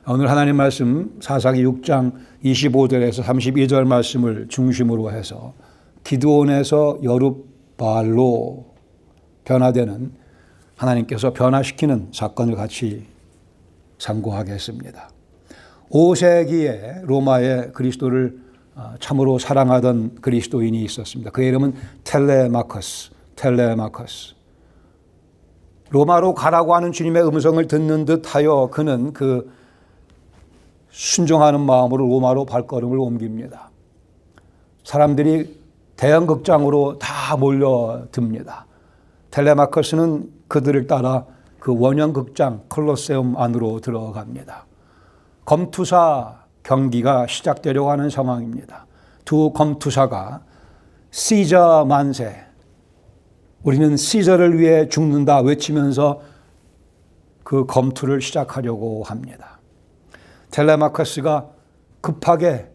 오늘 하나님 말씀 사사기 6장 25절에서 32절 말씀을 중심으로 해서 기드온에서 여룹바알로 변화되는 하나님께서 변화시키는 사건을 같이 상고하겠습니다. 5세기에 로마에 그리스도를 참으로 사랑하던 그리스도인이 있었습니다. 그의 이름은 텔레마커스. 로마로 가라고 하는 주님의 음성을 듣는 듯하여 그는 그 순종하는 마음으로 로마로 발걸음을 옮깁니다. 사람들이 대형 극장으로 다 몰려듭니다. 텔레마커스는 그들을 따라 그 원형 극장 콜로세움 안으로 들어갑니다. 검투사 경기가 시작되려고 하는 상황입니다. 두 검투사가 시저 만세, 우리는 시저를 위해 죽는다 외치면서 그 검투를 시작하려고 합니다. 텔레마커스가 급하게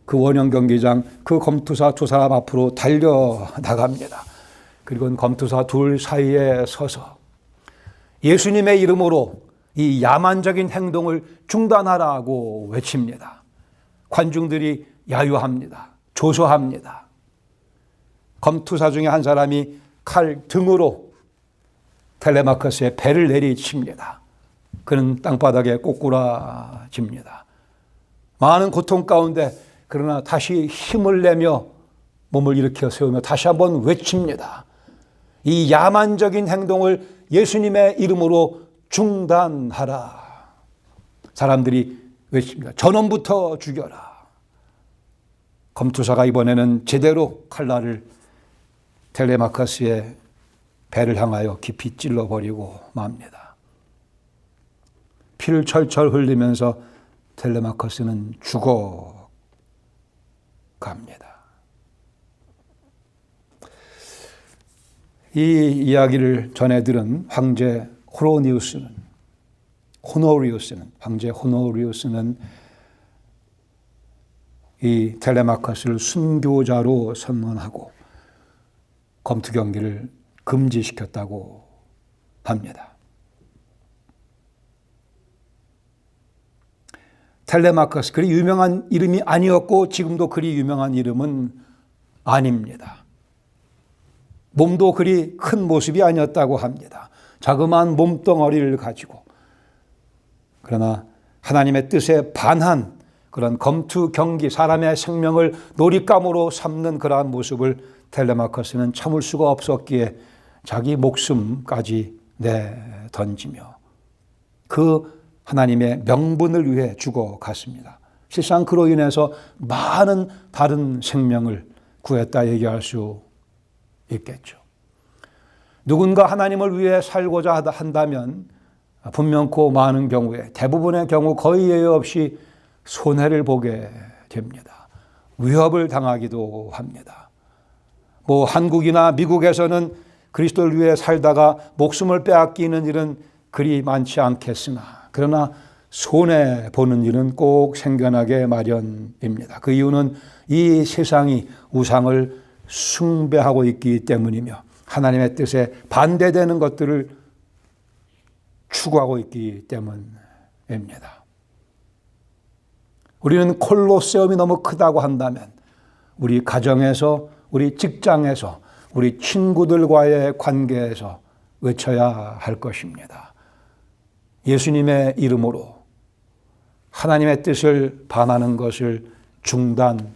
그 원형 경기장 그 검투사 두 사람 앞으로 달려나갑니다. 그리고 검투사 둘 사이에 서서 예수님의 이름으로 이 야만적인 행동을 중단하라고 외칩니다. 관중들이 야유합니다. 조소합니다. 검투사 중에 한 사람이 칼 등으로 텔레마커스의 배를 내리칩니다. 그는 땅바닥에 꼬꾸라집니다. 많은 고통 가운데 그러나 다시 힘을 내며 몸을 일으켜 세우며 다시 한번 외칩니다. 이 야만적인 행동을 예수님의 이름으로 중단하라. 사람들이 외칩니다. 저놈부터 죽여라. 검투사가 이번에는 제대로 칼날을 텔레마커스의 배를 향하여 깊이 찔러버리고 맙니다. 피를 철철 흘리면서 텔레마커스는 죽어갑니다. 이 이야기를 전해 들은 황제 황제 호노리우스는 이 텔레마커스를 순교자로 선언하고 검투 경기를 금지시켰다고 합니다. 텔레마커스, 그리 유명한 이름이 아니었고 지금도 그리 유명한 이름은 아닙니다. 몸도 그리 큰 모습이 아니었다고 합니다. 자그마한 몸뚱어리를 가지고, 그러나 하나님의 뜻에 반한 그런 검투 경기, 사람의 생명을 놀잇감으로 삼는 그러한 모습을 텔레마커스는 참을 수가 없었기에 자기 목숨까지 내던지며 그 하나님의 명분을 위해 죽어갔습니다. 실상 그로 인해서 많은 다른 생명을 구했다 얘기할 수 있겠죠. 누군가 하나님을 위해 살고자 한다면 분명코 많은 경우에, 대부분의 경우 거의 예외 없이 손해를 보게 됩니다. 위협을 당하기도 합니다. 한국이나 미국에서는 그리스도를 위해 살다가 목숨을 빼앗기는 일은 그리 많지 않겠으나, 그러나 손해보는 일은 꼭 생겨나게 마련입니다. 그 이유는 이 세상이 우상을 숭배하고 있기 때문이며 하나님의 뜻에 반대되는 것들을 추구하고 있기 때문입니다. 우리는 콜로세움이 너무 크다고 한다면 우리 가정에서, 우리 직장에서, 우리 친구들과의 관계에서 외쳐야 할 것입니다. 예수님의 이름으로 하나님의 뜻을 반하는 것을 중단하시오.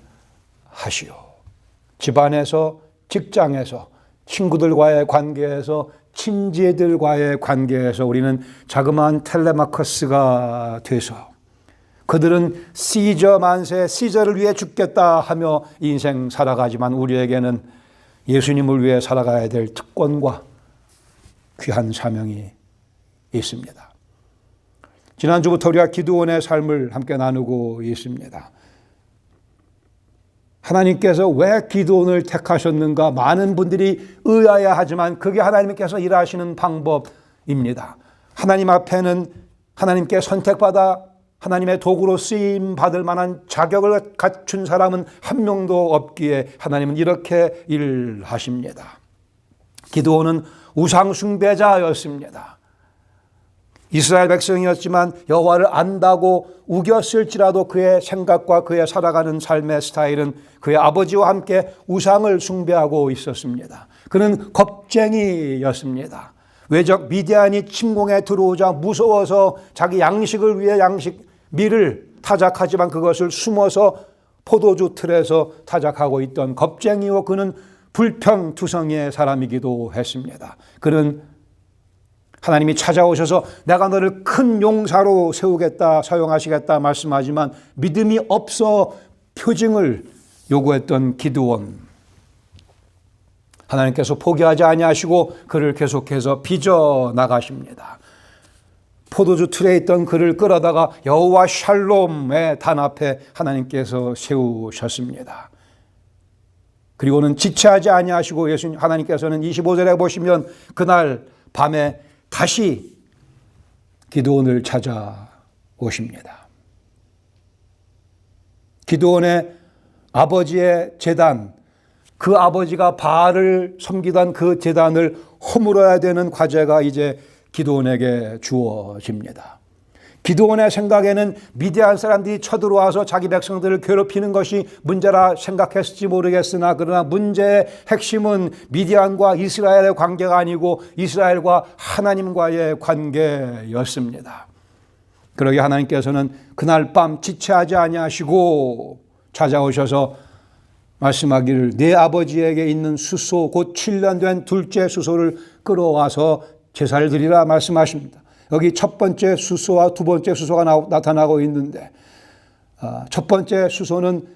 집안에서, 직장에서, 친구들과의 관계에서, 친지들과의 관계에서 우리는 자그마한 텔레마커스가 돼서 그들은 시저 만세, 시저를 위해 죽겠다 하며 인생 살아가지만 우리에게는 예수님을 위해 살아가야 될 특권과 귀한 사명이 있습니다. 지난주부터 우리가 기드온의 삶을 함께 나누고 있습니다. 하나님께서 왜 기드온을 택하셨는가 많은 분들이 의아해하지만 그게 하나님께서 일하시는 방법입니다. 하나님 앞에는 하나님께 선택받아 하나님의 도구로 쓰임 받을 만한 자격을 갖춘 사람은 한 명도 없기에 하나님은 이렇게 일하십니다. 기드온은 우상 숭배자였습니다. 이스라엘 백성이었지만 여호와를 안다고 우겼을지라도 그의 생각과 그의 살아가는 삶의 스타일은 그의 아버지와 함께 우상을 숭배하고 있었습니다. 그는 겁쟁이였습니다. 외적 미디안이 침공에 들어오자 무서워서 자기 양식을 위해 밀을 타작하지만 그것을 숨어서 포도주 틀에서 타작하고 있던 겁쟁이요, 그는 불평투성이의 사람이기도 했습니다. 그는 하나님이 찾아오셔서 내가 너를 큰 용사로 세우겠다, 사용하시겠다 말씀하지만 믿음이 없어 표징을 요구했던 기드온. 하나님께서 포기하지 아니하시고 그를 계속해서 빚어 나가십니다. 포도주 틀에 있던 그를 끌어다가 여호와 샬롬의 단 앞에 하나님께서 세우셨습니다. 그리고는 지체하지 아니하시고 예수님 하나님께서는 25절에 보시면 그날 밤에 다시 기드온을 찾아오십니다. 기드온의 아버지의 제단, 그 아버지가 바알을 섬기던 그 제단을 허물어야 되는 과제가 이제 기드온에게 주어집니다. 기드온의 생각에는 미디안 사람들이 쳐들어와서 자기 백성들을 괴롭히는 것이 문제라 생각했을지 모르겠으나 그러나 문제의 핵심은 미디안과 이스라엘의 관계가 아니고 이스라엘과 하나님과의 관계였습니다. 그러게 하나님께서는 그날 밤 지체하지 아니하시고 찾아오셔서 말씀하기를 내 아버지에게 있는 수소 곧 7년 된 둘째 수소를 끌어와서 제사를 드리라 말씀하십니다. 여기 첫 번째 수소와 두 번째 수소가 나타나고 있는데 첫 번째 수소는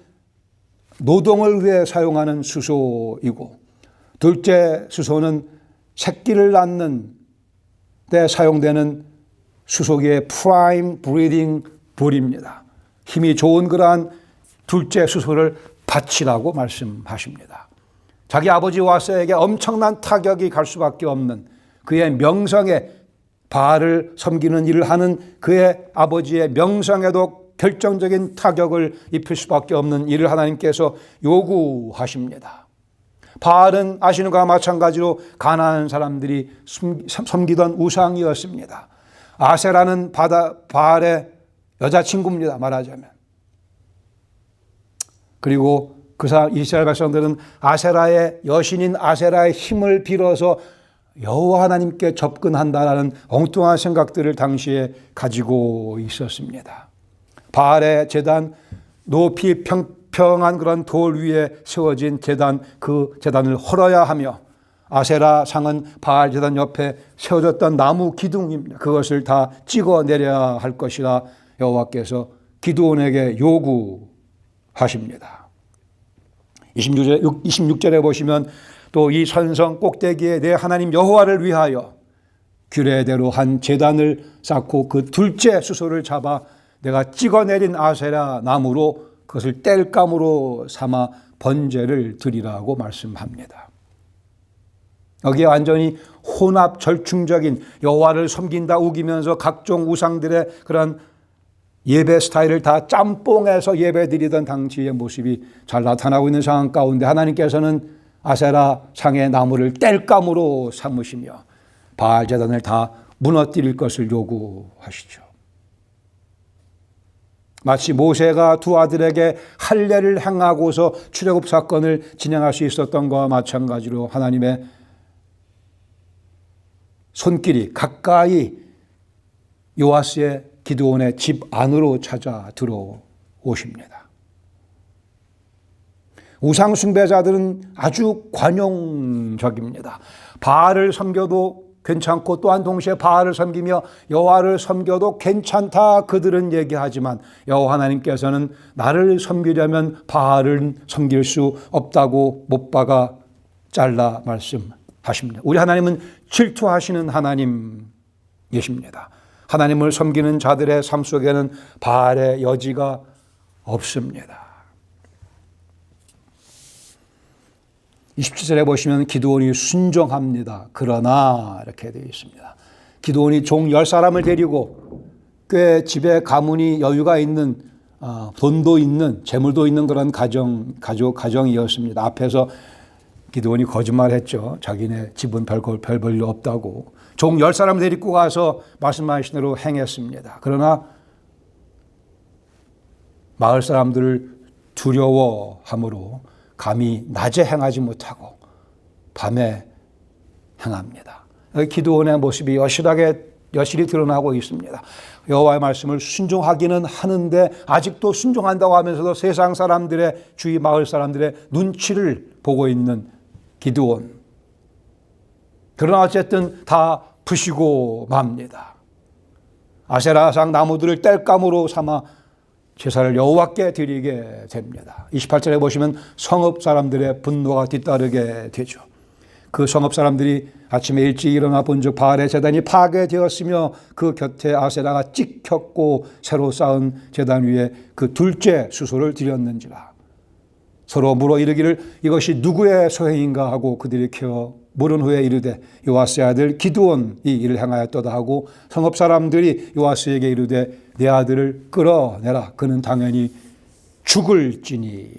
노동을 위해 사용하는 수소이고 둘째 수소는 새끼를 낳는 데 사용되는 수소기의 프라임 브리딩 불입니다. 힘이 좋은 그러한 둘째 수소를 바치라고 말씀하십니다. 자기 아버지 와서에게 엄청난 타격이 갈 수밖에 없는 그의 명성에 바알을 섬기는 일을 하는 그의 아버지의 명성에도 결정적인 타격을 입힐 수밖에 없는 일을 하나님께서 요구하십니다. 바알은 아시는 것과 마찬가지로 가나안 사람들이 섬기던 우상이었습니다. 아세라는 바알의 여자친구입니다, 말하자면. 그리고 이스라엘 백성들은 아세라의 여신인 아세라의 힘을 빌어서 여호와 하나님께 접근한다라는 엉뚱한 생각들을 당시에 가지고 있었습니다. 바알의 제단, 높이 평평한 그런 돌 위에 세워진 제단, 그 제단을 헐어야 하며 아세라 상은 바알 제단 옆에 세워졌던 나무 기둥입니다. 그것을 다 찍어내려야 할 것이라 여호와께서 기드온에게 요구하십니다. 26절에 보시면 또 이 선성 꼭대기에 내 하나님 여호와를 위하여 규례대로 한 제단을 쌓고 그 둘째 수소를 잡아 내가 찍어내린 아세라 나무로 그것을 땔감으로 삼아 번제를 드리라고 말씀합니다. 여기에 완전히 혼합 절충적인 여호와를 섬긴다 우기면서 각종 우상들의 그런 예배 스타일을 다 짬뽕해서 예배 드리던 당시의 모습이 잘 나타나고 있는 상황 가운데 하나님께서는 아세라 상의 나무를 땔감으로 삼으시며 바알 제단을 다 무너뜨릴 것을 요구하시죠. 마치 모세가 두 아들에게 할례를 행하고서 출애굽 사건을 진행할 수 있었던 것과 마찬가지로 하나님의 손길이 가까이 요아스의 기드온의 집 안으로 찾아 들어오십니다. 우상 숭배자들은 아주 관용적입니다. 바알을 섬겨도 괜찮고 또한 동시에 바알을 섬기며 여호와를 섬겨도 괜찮다 그들은 얘기하지만 여호와 하나님께서는 나를 섬기려면 바알을 섬길 수 없다고 못 박아 잘라 말씀하십니다. 우리 하나님은 질투하시는 하나님이십니다. 하나님을 섬기는 자들의 삶 속에는 바알의 여지가 없습니다. 27절에 보시면 기드온이 순종합니다. 그러나 이렇게 되어 있습니다. 기드온이 종 10사람을 데리고 꽤 집에 가문이 여유가 있는 돈도 있는 재물도 있는 그런 가정이었습니다. 앞에서 기드온이 거짓말했죠. 자기네 집은 별 볼일 없다고. 종 10사람 데리고 가서 말씀하신 대로 행했습니다. 그러나 마을 사람들을 두려워함으로 감히 낮에 행하지 못하고 밤에 행합니다. 기드온의 모습이 여실히 드러나고 있습니다. 여호와의 말씀을 순종하기는 하는데 아직도 순종한다고 하면서도 세상 사람들의, 주위 마을 사람들의 눈치를 보고 있는 기드온. 그러나 어쨌든 다 부시고 맙니다. 아세라상 나무들을 땔감으로 삼아 제사를 여호와께 드리게 됩니다. 28절에 보시면 성읍 사람들의 분노가 뒤따르게 되죠. 그 성읍 사람들이 아침에 일찍 일어나 본즉 바알의 제단이 파괴되었으며 그 곁에 아세라가 찍혔고 새로 쌓은 제단 위에 그 둘째 수소를 드렸는지라. 서로 물어 이르기를 이것이 누구의 소행인가 하고 그들이 케어 물은 후에 이르되 요아스의 아들 기드온이 이를 행하였도다 하고 성읍 사람들이 요아스에게 이르되 내 아들을 끌어내라. 그는 당연히 죽을지니.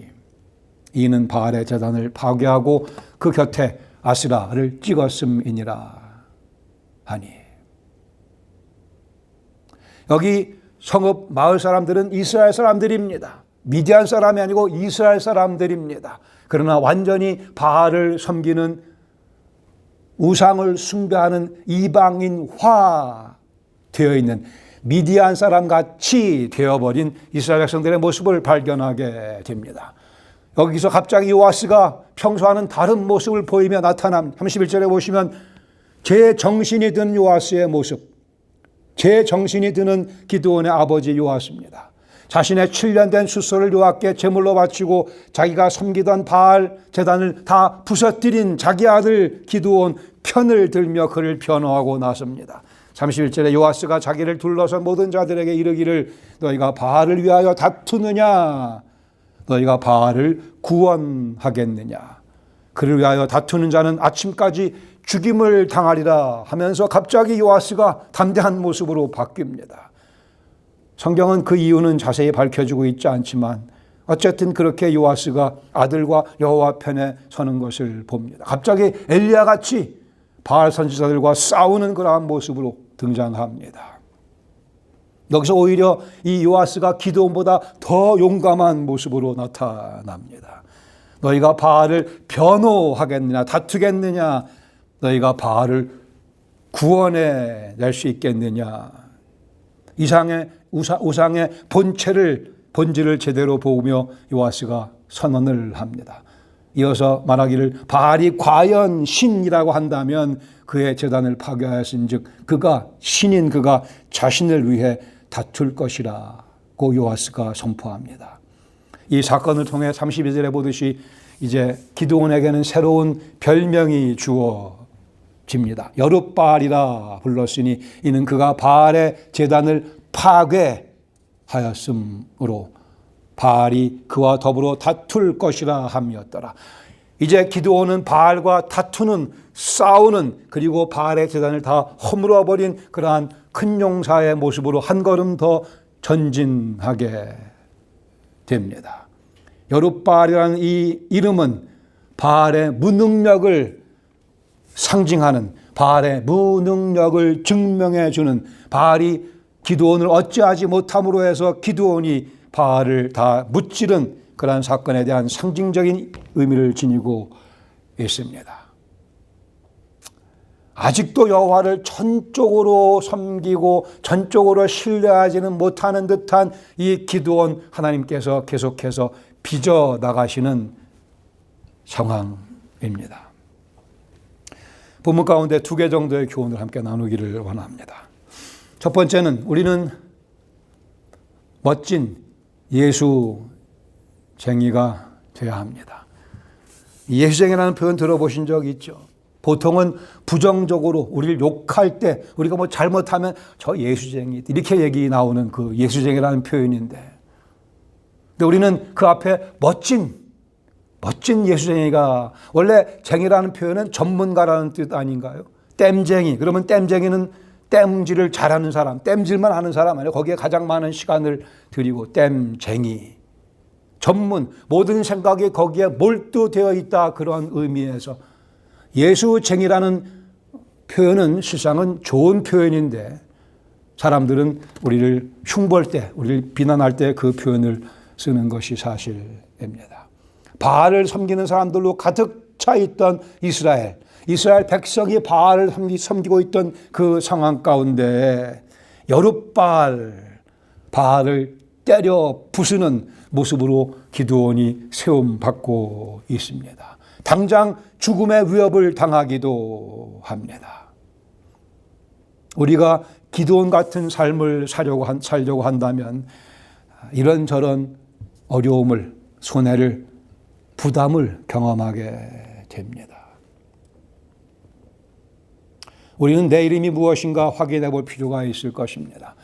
이는 바알의 제단을 파괴하고 그 곁에 아스라를 찍었음이니라 하니. 여기 성읍 마을 사람들은 이스라엘 사람들입니다. 미디안 사람이 아니고 이스라엘 사람들입니다. 그러나 완전히 바알을 섬기는, 우상을 숭배하는 이방인화 되어 있는 미디안 사람 같이 되어버린 이스라엘 백성들의 모습을 발견하게 됩니다. 여기서 갑자기 요아스가 평소와는 다른 모습을 보이며 나타남. 31절에 보시면 제 정신이 든 요아스의 모습, 제 정신이 드는 기드온의 아버지 요아스입니다. 자신의 7년 된 숫소를 여호와께 제물로 바치고 자기가 섬기던 바알 제단을 다 부서뜨린 자기 아들 기드온 편을 들며 그를 변호하고 나섭니다. 31절에 요아스가 자기를 둘러서 모든 자들에게 이르기를 너희가 바알을 위하여 다투느냐? 너희가 바알을 구원하겠느냐? 그를 위하여 다투는 자는 아침까지 죽임을 당하리라 하면서 갑자기 요아스가 담대한 모습으로 바뀝니다. 성경은 그 이유는 자세히 밝혀주고 있지 않지만 어쨌든 그렇게 요아스가 아들과 여호와 편에 서는 것을 봅니다. 갑자기 엘리야 같이 바알 선지자들과 싸우는 그러한 모습으로 등장합니다. 여기서 오히려 이 요아스가 기드온보다 더 용감한 모습으로 나타납니다. 너희가 바알을 변호하겠느냐, 다투겠느냐, 너희가 바알을 구원해 낼 수 있겠느냐. 우상의 본질을 제대로 보며 요아스가 선언을 합니다. 이어서 말하기를 바알이 과연 신이라고 한다면 그의 제단을 파괴하였은즉 그가 신인 그가 자신을 위해 다툴 것이라고 요아스가 선포합니다. 이 사건을 통해 32절에 보듯이 이제 기드온에게는 새로운 별명이 주어집니다. 여룻바알이라 불렀으니 이는 그가 바알의 제단을 파괴하였으므로 바알이 그와 더불어 다툴 것이라 함이었더라. 이제 기드온은 바알과 다투는, 싸우는, 그리고 바알의 제단을 다 허물어버린 그러한 큰 용사의 모습으로 한 걸음 더 전진하게 됩니다. 여룻바알이라는 이 이름은 바알의 무능력을 상징하는, 바알의 무능력을 증명해 주는, 바알이 기드온을 어찌하지 못함으로 해서 기드온이 바알을 다 무찌른 그러한 사건에 대한 상징적인 의미를 지니고 있습니다. 아직도 여호와를 전적으로 섬기고 전적으로 신뢰하지는 못하는 듯한 이 기드온, 하나님께서 계속해서 빚어나가시는 상황입니다. 본문 가운데 2개 정도의 교훈을 함께 나누기를 원합니다. 첫 번째는 우리는 멋진 예수쟁이가 되어야 합니다. 예수쟁이라는 표현 들어보신 적 있죠? 보통은 부정적으로 우리를 욕할 때 우리가 뭐 잘못하면 저 예수쟁이 이렇게 얘기 나오는 그 예수쟁이라는 표현인데, 근데 우리는 그 앞에 멋진 예수쟁이가, 원래 쟁이라는 표현은 전문가라는 뜻 아닌가요? 땜쟁이, 그러면 땜쟁이는 땜질을 잘하는 사람, 땜질만 하는 사람 아니에요. 거기에 가장 많은 시간을 들이고 땜쟁이, 전문, 모든 생각이 거기에 몰두되어 있다, 그런 의미에서 예수쟁이라는 표현은 실상은 좋은 표현인데 사람들은 우리를 흉보할 때, 우리를 비난할 때 그 표현을 쓰는 것이 사실입니다. 바알을 섬기는 사람들로 가득 차 있던 이스라엘 백성이 바알을 섬기고 있던 그 상황 가운데 바알을 때려 부수는 모습으로 기드온이 세움받고 있습니다. 당장 죽음의 위협을 당하기도 합니다. 우리가 기드온 같은 삶을 살려고 한다면 이런저런 어려움을, 손해를, 부담을 경험하게 됩니다. 우리는 내 이름이 무엇인가 확인해 볼 필요가 있을 것입니다.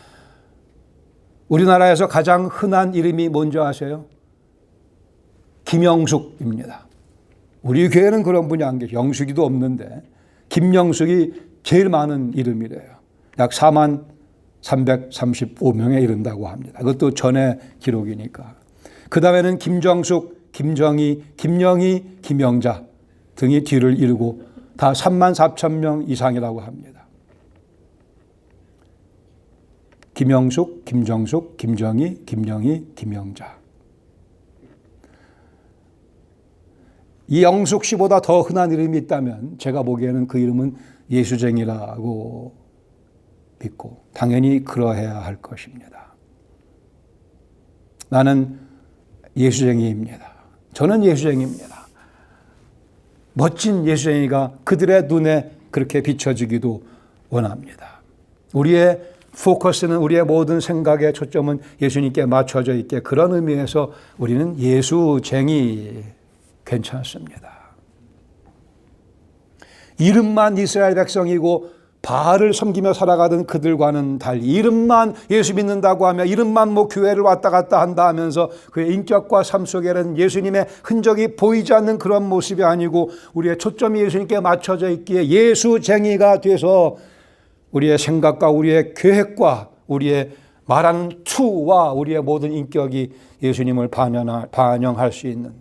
우리나라에서 가장 흔한 이름이 뭔지 아세요? 김영숙입니다. 우리 교회는 그런 분이 안 계셔. 영숙이도 없는데 김영숙이 제일 많은 이름이래요. 약 4만 335명에 이른다고 합니다. 그것도 전의 기록이니까. 그 다음에는 김정숙, 김정희, 김영희, 김영자 등이 뒤를 이루고 다 3만 4천 명 이상이라고 합니다. 김영숙, 김정숙, 김정희, 김영희, 김영자. 이 영숙 씨보다 더 흔한 이름이 있다면 제가 보기에는 그 이름은 예수쟁이라고 믿고 당연히 그러해야 할 것입니다. 나는 예수쟁이입니다. 저는 예수쟁이입니다. 멋진 예수쟁이가 그들의 눈에 그렇게 비춰지기도 원합니다. 우리의 포커스는, 우리의 모든 생각의 초점은 예수님께 맞춰져 있게, 그런 의미에서 우리는 예수쟁이 괜찮습니다. 이름만 이스라엘 백성이고 바알을 섬기며 살아가던 그들과는 달리 이름만 예수 믿는다고 하며 이름만 교회를 왔다 갔다 한다 하면서 그의 인격과 삶 속에는 예수님의 흔적이 보이지 않는 그런 모습이 아니고 우리의 초점이 예수님께 맞춰져 있기에 예수쟁이가 돼서 우리의 생각과 우리의 계획과 우리의 말하는 투와 우리의 모든 인격이 예수님을 반영할 수 있는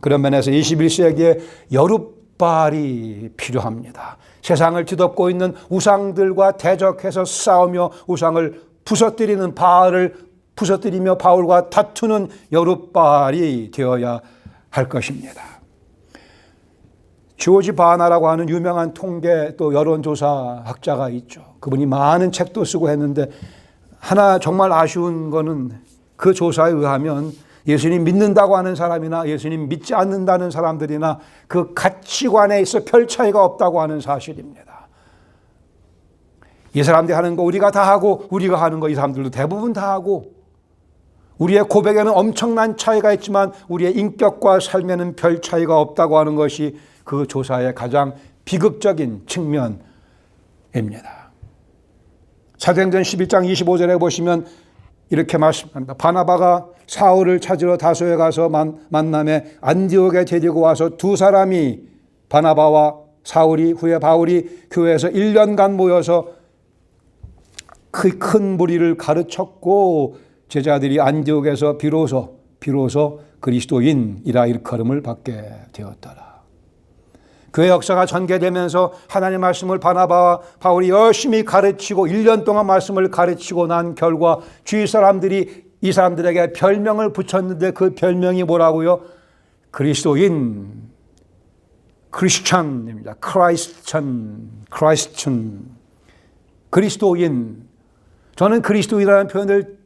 그런 면에서 21세기에 여룻발이 필요합니다. 세상을 뒤덮고 있는 우상들과 대적해서 싸우며 우상을 부서뜨리는 바알을 부서뜨리며 바울과 다투는 여룻발이 되어야 할 것입니다. 조지 바나라고 하는 유명한 통계 또 여론조사 학자가 있죠. 그분이 많은 책도 쓰고 했는데 하나 정말 아쉬운 거는 그 조사에 의하면 예수님 믿는다고 하는 사람이나 예수님 믿지 않는다는 사람들이나 그 가치관에 있어 별 차이가 없다고 하는 사실입니다. 이 사람들이 하는 거 우리가 다 하고 우리가 하는 거 이 사람들도 대부분 다 하고 우리의 고백에는 엄청난 차이가 있지만 우리의 인격과 삶에는 별 차이가 없다고 하는 것이 그 조사의 가장 비극적인 측면입니다. 사도행전 11장 25절에 보시면 이렇게 말씀합니다. 바나바가 사울을 찾으러 다소에 가서 만남에 안디옥에 데리고 와서 두 사람이 바나바와 사울이 후에 바울이 교회에서 1년간 모여서 그 큰 무리를 가르쳤고 제자들이 안디옥에서 비로소 그리스도인이라 일컬음을 받게 되었더라. 교회 역사가 전개되면서 하나님의 말씀을 바나바와 바울이 열심히 가르치고 1년 동안 말씀을 가르치고 난 결과 주위 사람들이 이 사람들에게 별명을 붙였는데 그 별명이 뭐라고요? 그리스도인, 크리스찬입니다. 크라이스천, 그리스도인. 저는 그리스도인이라는 표현을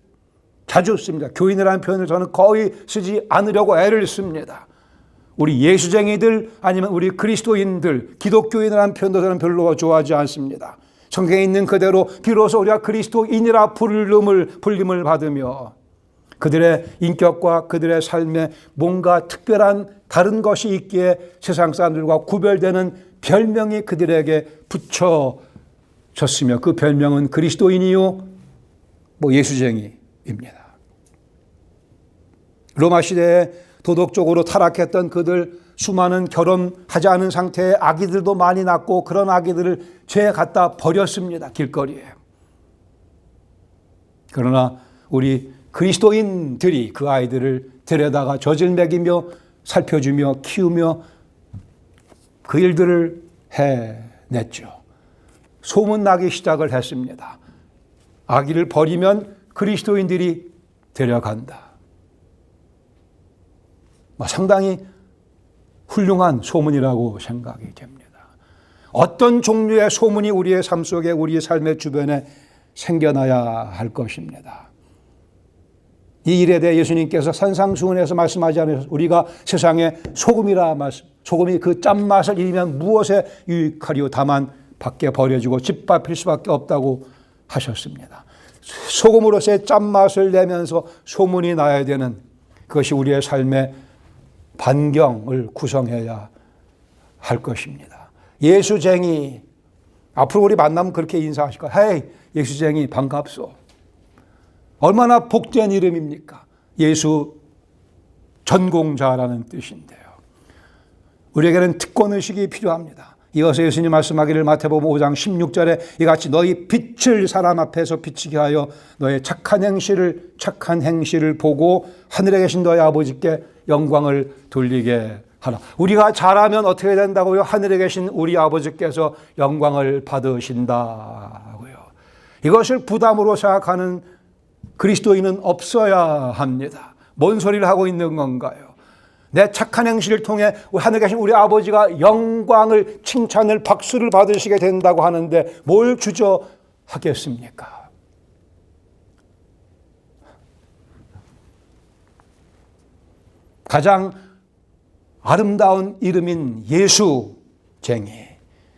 자주 씁니다. 교인이라는 표현을 저는 거의 쓰지 않으려고 애를 씁니다. 우리 예수쟁이들 아니면 우리 그리스도인들, 기독교인이라는 표현도 저는 별로 좋아하지 않습니다. 성경에 있는 그대로 비로소 우리가 그리스도인이라 불림을 받으며 그들의 인격과 그들의 삶에 뭔가 특별한 다른 것이 있기에 세상 사람들과 구별되는 별명이 그들에게 붙여졌으며 그 별명은 그리스도인이요 예수쟁이입니다. 로마 시대에 도덕적으로 타락했던 그들, 수많은 결혼하지 않은 상태의 아기들도 많이 낳고 그런 아기들을 죄에 갖다 버렸습니다. 길거리에. 그러나 우리 그리스도인들이 그 아이들을 데려다가 젖을 먹이며 살펴주며 키우며 그 일들을 해냈죠. 소문나기 시작을 했습니다. 아기를 버리면 그리스도인들이 데려간다. 상당히 훌륭한 소문이라고 생각이 됩니다. 어떤 종류의 소문이 우리의 삶 속에, 우리의 삶의 주변에 생겨나야 할 것입니다. 이 일에 대해 예수님께서 산상수훈에서 말씀하지 않으셔서 우리가 세상의 소금이라 말씀, 소금이 그 짠맛을 잃으면 무엇에 유익하리요? 다만 밖에 버려지고 짓밟힐 수밖에 없다고 하셨습니다. 소금으로서의 짠맛을 내면서 소문이 나야 되는 그것이 우리의 삶의 반경을 구성해야 할 것입니다. 예수쟁이, 앞으로 우리 만나면 그렇게 인사하실 거예요. 헤이, 예수쟁이 반갑소. 얼마나 복된 이름입니까? 예수 전공자라는 뜻인데요. 우리에게는 특권의식이 필요합니다. 이어서 예수님 말씀하기를 마태복음 5장 16절에 이같이 너희 빛을 사람 앞에서 비치게 하여 너의 착한 행실을 보고 하늘에 계신 너희 아버지께 영광을 돌리게 하라. 우리가 잘하면 어떻게 된다고요? 하늘에 계신 우리 아버지께서 영광을 받으신다고요. 이것을 부담으로 생각하는 그리스도인은 없어야 합니다. 뭔 소리를 하고 있는 건가요? 내 착한 행실을 통해 하늘에 계신 우리 아버지가 영광을, 칭찬을, 박수를 받으시게 된다고 하는데 뭘 주저하겠습니까? 가장 아름다운 이름인 예수쟁이,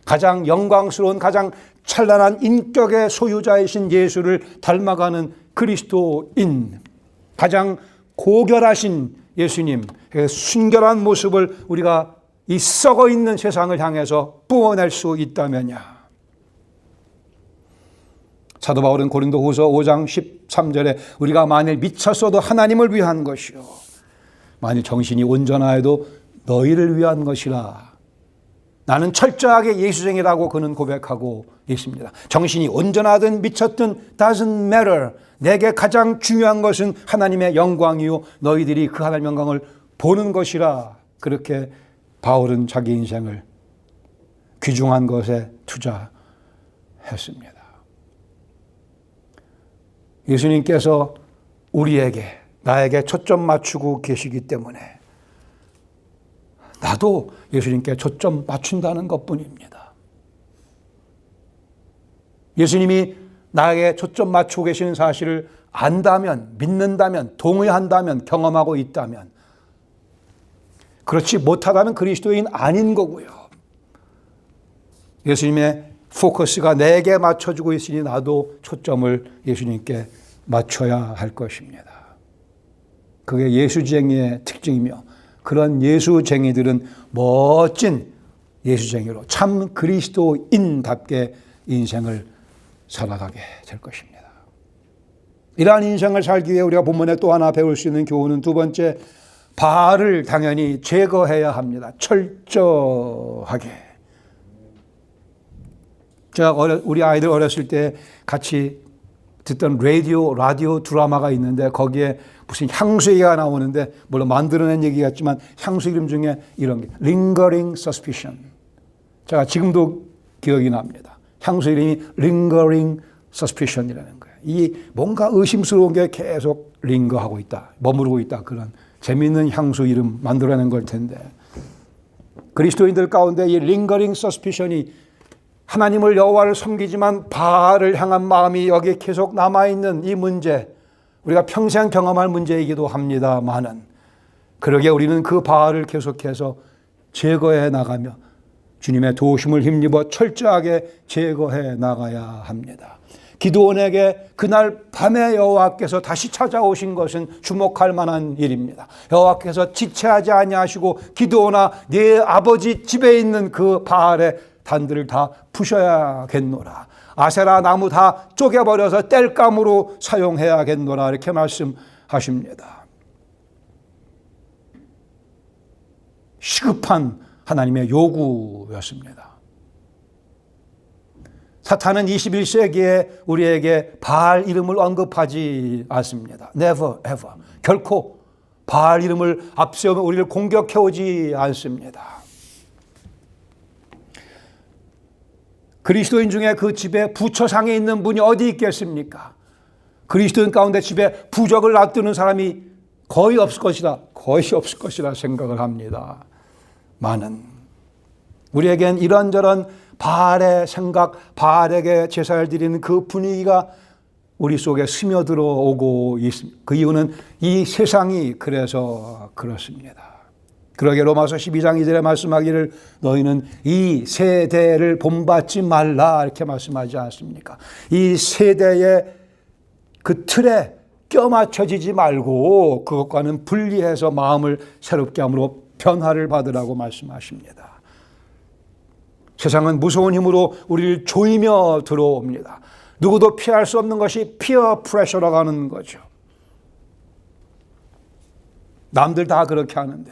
가장 영광스러운, 가장 찬란한 인격의 소유자이신 예수를 닮아가는 그리스도인, 가장 고결하신 예수님, 순결한 모습을 우리가 이 썩어 있는 세상을 향해서 뿜어낼 수 있다면야. 사도 바울은 고린도후서 5장 13절에 우리가 만일 미쳤어도 하나님을 위한 것이요 만일 정신이 온전하여도 너희를 위한 것이라. 나는 철저하게 예수쟁이라고 그는 고백하고 있습니다. 정신이 온전하든 미쳤든 doesn't matter. 내게 가장 중요한 것은 하나님의 영광이요 너희들이 그 하나님의 영광을 보는 것이라. 그렇게 바울은 자기 인생을 귀중한 것에 투자했습니다. 예수님께서 우리에게, 나에게 초점 맞추고 계시기 때문에 나도 예수님께 초점 맞춘다는 것뿐입니다. 예수님이 나에게 초점 맞추고 계시는 사실을 안다면, 믿는다면, 동의한다면, 경험하고 있다면, 그렇지 못하다면 그리스도인 아닌 거고요. 예수님의 포커스가 내게 맞춰주고 있으니 나도 초점을 예수님께 맞춰야 할 것입니다. 그게 예수쟁이의 특징이며 그런 예수쟁이들은 멋진 예수쟁이로 참 그리스도인답게 인생을 살아가게 될 것입니다. 이러한 인생을 살기 위해 우리가 본문에 또 하나 배울 수 있는 교훈은 두 번째, 바알을 당연히 제거해야 합니다. 철저하게. 제가 우리 아이들 어렸을 때 같이 듣던 라디오 드라마가 있는데 거기에 무슨 향수 얘기가 나오는데 물론 만들어낸 얘기 같지만 향수 이름 중에 이런 게 lingering suspicion. 제가 지금도 기억이 납니다. 향수 이름이 lingering suspicion이라는 거예요. 이 뭔가 의심스러운 게 계속 링거하고 있다, 머무르고 있다, 그런 재미있는 향수 이름 만들어낸 걸 텐데 그리스도인들 가운데 이 lingering suspicion이 하나님을 여호와를 섬기지만 바알을 향한 마음이 여기에 계속 남아있는 이 문제, 우리가 평생 경험할 문제이기도 합니다만은 그러게 우리는 그 바알을 계속해서 제거해 나가며 주님의 도우심을 힘입어 철저하게 제거해 나가야 합니다. 기드온에게 그날 밤에 여호와께서 다시 찾아오신 것은 주목할 만한 일입니다. 여호와께서 지체하지 아니하시고 기드온아, 네 아버지 집에 있는 그 바알의 단들을 다 부셔야겠노라. 아세라 나무 다 쪼개버려서 땔감으로 사용해야겠노라. 이렇게 말씀하십니다. 시급한 하나님의 요구였습니다. 사탄은 21세기에 우리에게 바알 이름을 언급하지 않습니다. Never, ever. 결코 바알 이름을 앞세우며 우리를 공격해오지 않습니다. 그리스도인 중에 그 집에 부처상에 있는 분이 어디 있겠습니까? 그리스도인 가운데 집에 부적을 놔두는 사람이 거의 없을 것이라 생각을 합니다. 많은 우리에겐 이런저런 바알의 생각, 바알에게 제사를 드리는 그 분위기가 우리 속에 스며들어오고 있습니다. 그 이유는 이 세상이 그래서 그렇습니다. 그러게 로마서 12장 2절에 말씀하기를 너희는 이 세대를 본받지 말라 이렇게 말씀하지 않습니까? 이 세대의 그 틀에 껴맞춰지지 말고 그것과는 분리해서 마음을 새롭게 함으로 변화를 받으라고 말씀하십니다. 세상은 무서운 힘으로 우리를 조이며 들어옵니다. 누구도 피할 수 없는 것이 피어 프레셔라고 하는 거죠. 남들 다 그렇게 하는데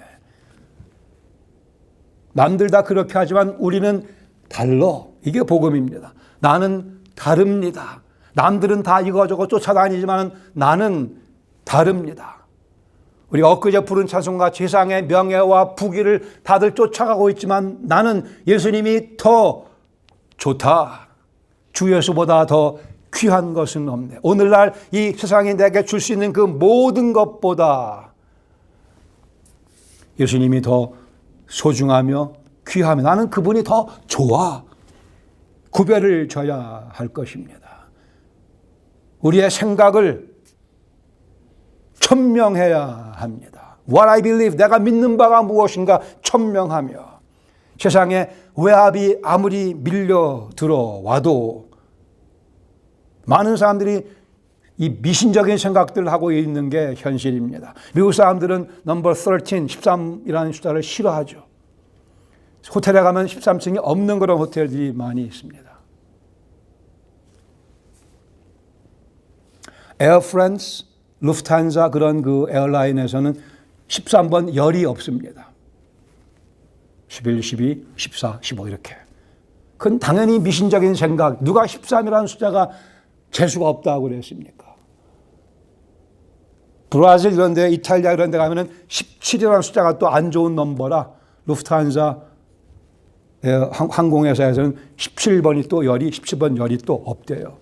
남들 다 그렇게 하지만 우리는 달라. 이게 복음입니다. 나는 다릅니다. 남들은 다 이거저거 쫓아다니지만 나는 다릅니다. 우리가 엊그제 부른 찬송가 세상의 명예와 부귀를 다들 쫓아가고 있지만 나는 예수님이 더 좋다. 주 예수보다 더 귀한 것은 없네. 오늘날 이 세상이 내게 줄 수 있는 그 모든 것보다 예수님이 더 소중하며 귀하며 나는 그분이 더 좋아. 구별을 줘야 할 것입니다. 우리의 생각을 천명해야 합니다. What I believe, 내가 믿는 바가 무엇인가 천명하며 세상에 외압이 아무리 밀려 들어와도 많은 사람들이 이 미신적인 생각들을 하고 있는 게 현실입니다. 미국 사람들은 넘버 13, 13이라는 숫자를 싫어하죠. 호텔에 가면 13층이 없는 그런 호텔들이 많이 있습니다. 에어 프랑스, 루프탄자 그런 그 에어라인에서는 13번 열이 없습니다. 11, 12, 14, 15 이렇게. 그건 당연히 미신적인 생각. 누가 13이라는 숫자가 재수가 없다고 그랬습니까? 브라질 이런 데, 이탈리아 이런 데 가면은 17이라는 숫자가 또 안 좋은 넘버라 루프탄자 항공회사에서는 17번이 또 열이, 17번 열이 또 없대요.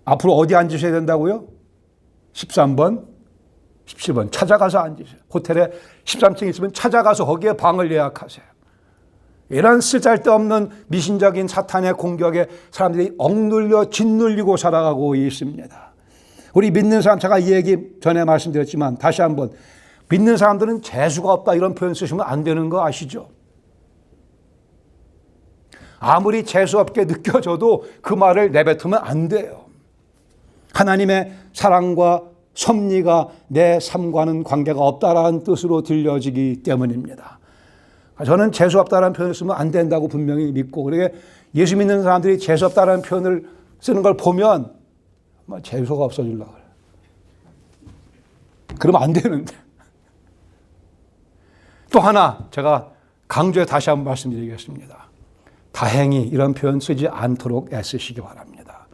앞으로 어디 앉으셔야 된다고요? 13번, 17번 찾아가서 앉으세요. 호텔에 13층 있으면 찾아가서 거기에 방을 예약하세요. 이런 쓸데없는 미신적인 사탄의 공격에 사람들이 억눌려 짓눌리고 살아가고 있습니다. 우리 믿는 사람, 제가 이 얘기 전에 말씀드렸지만 다시 한번 믿는 사람들은 재수가 없다 이런 표현 쓰시면 안 되는 거 아시죠? 아무리 재수 없게 느껴져도 그 말을 내뱉으면 안 돼요. 하나님의 사랑과 섭리가 내 삶과는 관계가 없다라는 뜻으로 들려지기 때문입니다. 저는 재수없다라는 표현을 쓰면 안 된다고 분명히 믿고, 그러게 예수 믿는 사람들이 재수없다라는 표현을 쓰는 걸 보면 재수가 없어지려고 그래요. 그러면 안 되는데. 또 하나 제가 강조해 다시 한번 말씀드리겠습니다. 다행히 이런 표현 쓰지 않도록 애쓰시기 바랍니다.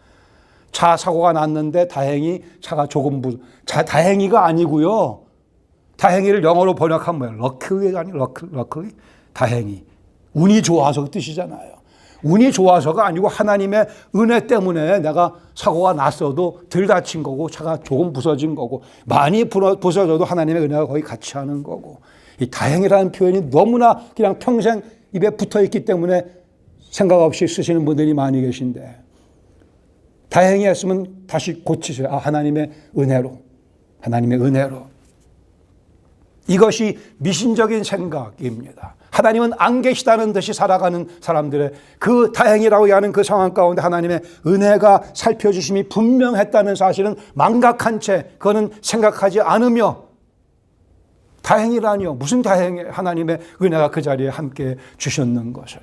차 사고가 났는데 다행히 차가 조금 다행히가 아니고요. 다행히를 영어로 번역하면 뭐예요? luckily 아니에요? luckily? 다행히. 운이 좋아서 그 뜻이잖아요. 운이 좋아서가 아니고 하나님의 은혜 때문에 내가 사고가 났어도 덜 다친 거고 차가 조금 부서진 거고 많이 부서져도 하나님의 은혜가 거의 같이 하는 거고, 이 다행이라는 표현이 너무나 그냥 평생 입에 붙어 있기 때문에 생각 없이 쓰시는 분들이 많이 계신데, 다행히 했으면 다시 고치세요. 하나님의 은혜로. 하나님의 은혜로. 이것이 미신적인 생각입니다. 하나님은 안 계시다는 듯이 살아가는 사람들의 그 다행이라고 하는 그 상황 가운데 하나님의 은혜가 살펴주심이 분명했다는 사실은 망각한 채 그거는 생각하지 않으며, 다행이라니요. 무슨 다행이에요. 하나님의 은혜가 그 자리에 함께 주셨는 것을.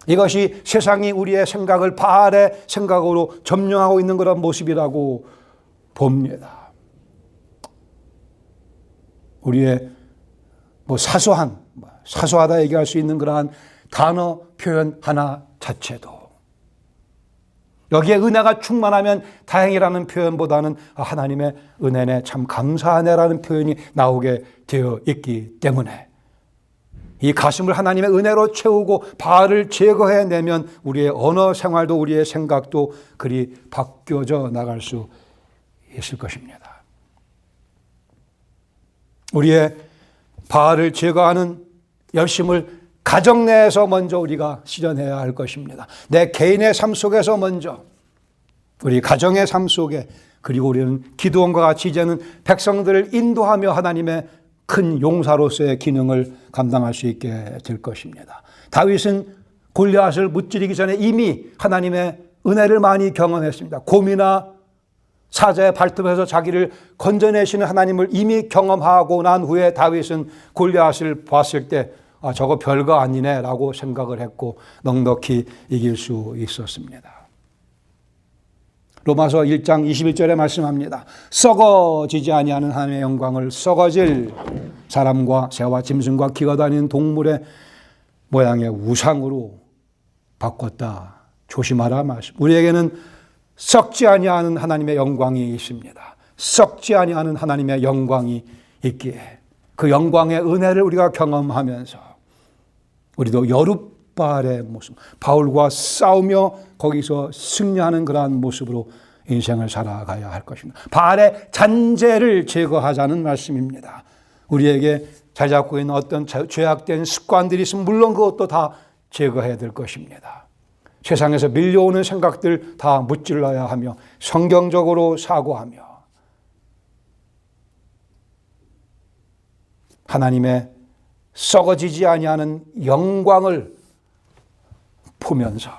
이것이 세상이 우리의 생각을 바알의 생각으로 점령하고 있는 그런 모습이라고 봅니다. 우리의 사소하다 얘기할 수 있는 그러한 단어 표현 하나 자체도 여기에 은혜가 충만하면 다행이라는 표현보다는 하나님의 은혜네 참 감사하네라는 표현이 나오게 되어 있기 때문에 이 가슴을 하나님의 은혜로 채우고 바알을 제거해내면 우리의 언어 생활도 우리의 생각도 그리 바뀌어져 나갈 수 있을 것입니다. 우리의 바알을 제거하는 열심을 가정 내에서 먼저 우리가 실현해야 할 것입니다. 내 개인의 삶 속에서 먼저, 우리 가정의 삶 속에, 그리고 우리는 기도원과 같이 이제는 백성들을 인도하며 하나님의 큰 용사로서의 기능을 감당할 수 있게 될 것입니다. 다윗은 골리앗을 무찌르기 전에 이미 하나님의 은혜를 많이 경험했습니다. 곰이나 사자의 발톱에서 자기를 건져내시는 하나님을 이미 경험하고 난 후에 다윗은 골리앗을 봤을 때 저거 별거 아니네 라고 생각을 했고 넉넉히 이길 수 있었습니다. 로마서 1장 21절에 말씀합니다. 썩어지지 아니하는 하나님의 영광을 썩어질 사람과 새와 짐승과 기어다니는 동물의 모양의 우상으로 바꿨다. 조심하라 말씀. 우리에게는 썩지 아니하는 하나님의 영광이 있습니다. 썩지 아니하는 하나님의 영광이 있기에 그 영광의 은혜를 우리가 경험하면서 우리도 여룻바알의 모습, 바울과 싸우며 거기서 승리하는 그러한 모습으로 인생을 살아가야 할 것입니다. 바알의 잔재를 제거하자는 말씀입니다. 우리에게 잘 잡고 있는 어떤 죄악된 습관들이 있으면 물론 그것도 다 제거해야 될 것입니다. 세상에서 밀려오는 생각들 다 무찔러야 하며 성경적으로 사고하며 하나님의 썩어지지 아니하는 영광을 보면서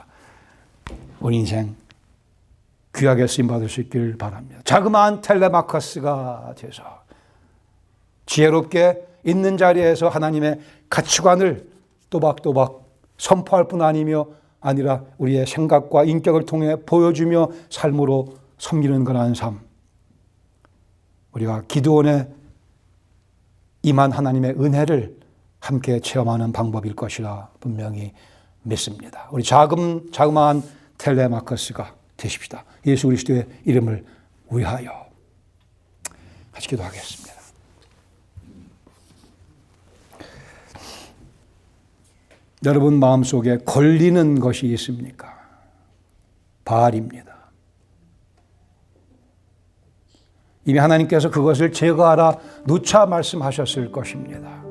우리 인생 귀하게 쓰임받을 수 있길 바랍니다. 자그마한 텔레마커스가 돼서 지혜롭게 있는 자리에서 하나님의 가치관을 또박또박 선포할 뿐 아니라 우리의 생각과 인격을 통해 보여주며 삶으로 섬기는 그러한 삶. 우리가 기도원에 임한 하나님의 은혜를 함께 체험하는 방법일 것이라 분명히 믿습니다. 우리 자그마한 텔레마커스가 되십시다. 예수 그리스도의 이름을 위하여. 같이 기도하겠습니다. 여러분 마음속에 걸리는 것이 있습니까? 바알입니다. 이미 하나님께서 그것을 제거하라 누차 말씀하셨을 것입니다.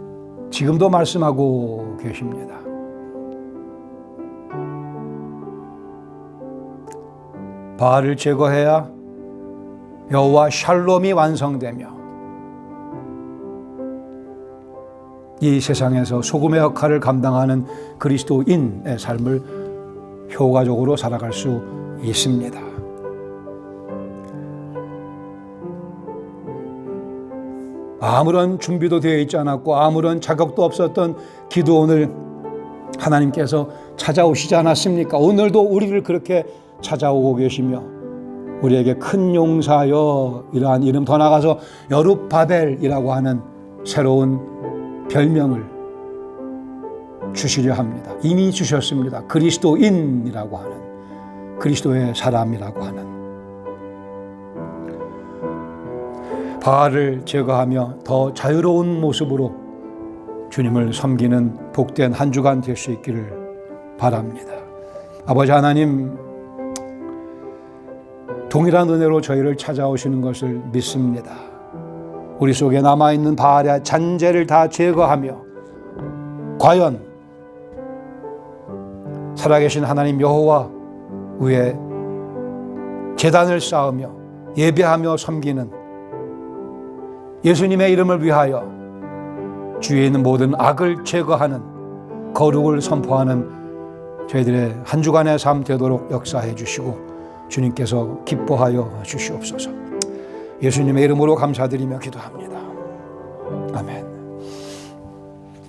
지금도 말씀하고 계십니다. 바알을 제거해야 여호와 샬롬이 완성되며 이 세상에서 소금의 역할을 감당하는 그리스도인의 삶을 효과적으로 살아갈 수 있습니다. 아무런 준비도 되어 있지 않았고 아무런 자격도 없었던 기도원을 하나님께서 찾아오시지 않았습니까? 오늘도 우리를 그렇게 찾아오고 계시며 우리에게 큰 용사여 이러한 이름, 더 나아가서 여룻바벨이라고 하는 새로운 별명을 주시려 합니다. 이미 주셨습니다. 그리스도인이라고 하는, 그리스도의 사람이라고 하는. 바알을 제거하며 더 자유로운 모습으로 주님을 섬기는 복된 한 주간 될 수 있기를 바랍니다. 아버지 하나님, 동일한 은혜로 저희를 찾아오시는 것을 믿습니다. 우리 속에 남아있는 바알의 잔재를 다 제거하며 과연 살아계신 하나님 여호와 위에 제단을 쌓으며 예배하며 섬기는 예수님의 이름을 위하여 주위에 있는 모든 악을 제거하는 거룩을 선포하는 저희들의 한 주간의 삶 되도록 역사해 주시고 주님께서 기뻐하여 주시옵소서. 예수님의 이름으로 감사드리며 기도합니다. 아멘.